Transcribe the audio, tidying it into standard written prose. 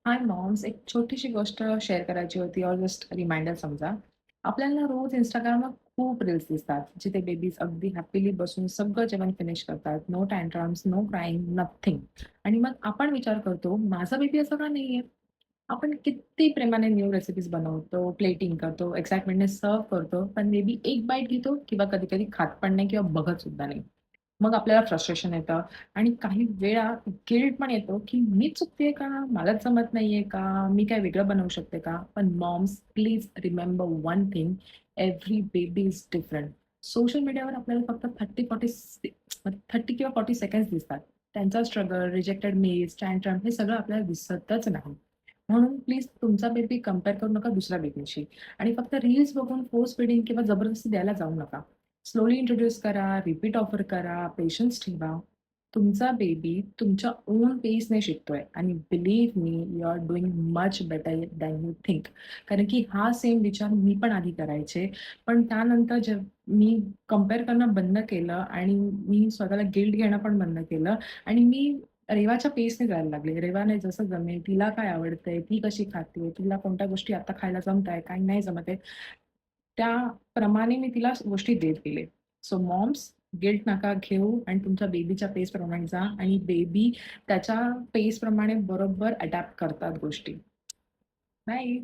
हाय moms, एक छोटीशी गोष्ट शेअर करायची होती और जस्ट रिमाइंडर समजा. आपल्याला रोज Instagramवर खूप रील्स दिसतात, जिथे बेबीज अगदी हॅपीली बसून सगळं जेवण फिनिश करतात. No tantrums, no crying, nothing. आणि मग आपण विचार करतो, माझा बेबी असं का नाहीये? आपण किती प्रेमाने न्यू रेसिपीज बनवतो, प्लेटिंग करतो, एक्साइटमेंटने सर्व्ह करतो, पण बेबी एक बाईट घेतो किंवा कधी-कधी खात पण नाही किंवा बघत सुद्धा नाही. मग आपल्याला फ्रस्ट्रेशन येतं आणि काही वेळा गिल्ट पण येतो, की मीच चुकतेय का? मलाच जमत नाहीये का? मी काय वेगळं बनवू शकते का? पण moms please remember one thing, every baby is different. Social मीडियावर आपल्याला फक्त 30 किंवा 40 सेकंड्स दिसतात. त्यांचा स्ट्रगल, रिजेक्टेड मील्स, टँट्रम हे सगळं आपल्याला दिसतच नाही. म्हणून प्लीज तुमचा बेबी कंपेअर करू नका दुसऱ्या बेबीशी आणि फक्त रील्स बघून फोर्स फिडिंग किंवा जबरदस्ती द्यायला जाऊ नका. स्लोली इंट्रोड्यूस करा, रिपीट ऑफर करा, पेशन्स ठेवा. तुमचा बेबी तुमच्या ओन पेसने शिकतोय आणि believe me, you are doing much better than you think. कारण की हा सेम विचार मी पण आधी करायचे. पण त्यानंतर मी कंपेअर करणं बंद केलं आणि मी स्वतःला गिल्ट घेणं पण बंद केलं आणि मी रेवाच्या पेसने जायला लागले. रेवाने जसं जमेल, तिला काय आवडतंय, ती कशी खाते, तिला कोणत्या गोष्टी आता खायला जमताय, काही नाही जमत आहे. त्याप्रमाणे मी तिला गोष्टी देत गेले. सो मॉम्स, गिल्ट नका घेऊ आणि तुमच्या बेबीच्या पेसप्रमाणे जा आणि बेबी त्याच्या पेसप्रमाणे बरोबर अडॅप्ट करतात गोष्टी. बाय.